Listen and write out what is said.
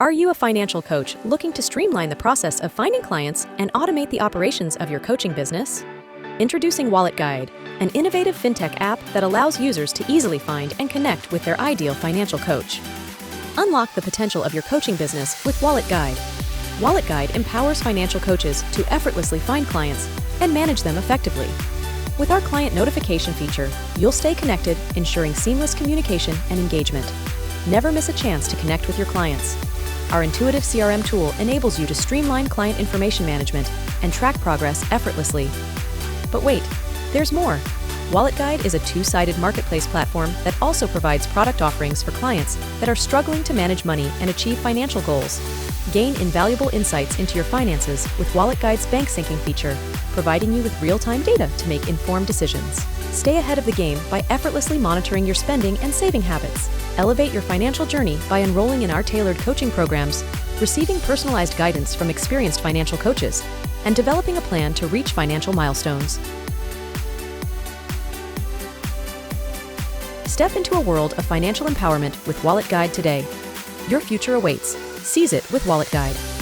Are you a financial coach looking to streamline the process of finding clients and automate the operations of your coaching business? Introducing Walletgyde, an innovative fintech app that allows users to easily find and connect with their ideal financial coach. Unlock the potential of your coaching business with Walletgyde. Walletgyde empowers financial coaches to effortlessly find clients and manage them effectively. With our client notification feature, you'll stay connected, ensuring seamless communication and engagement. Never miss a chance to connect with your clients. Our intuitive CRM tool enables you to streamline client information management and track progress effortlessly. But wait, there's more. Walletgyde is a two-sided marketplace platform that also provides product offerings for clients that are struggling to manage money and achieve financial goals. Gain invaluable insights into your finances with Walletgyde's bank syncing feature, providing you with real-time data to make informed decisions. Stay ahead of the game by effortlessly monitoring your spending and saving habits. Elevate your financial journey by enrolling in our tailored coaching programs, receiving personalized guidance from experienced financial coaches, and developing a plan to reach financial milestones. Step into a world of financial empowerment with Walletgyde today. Your future awaits. Seize it with Walletgyde.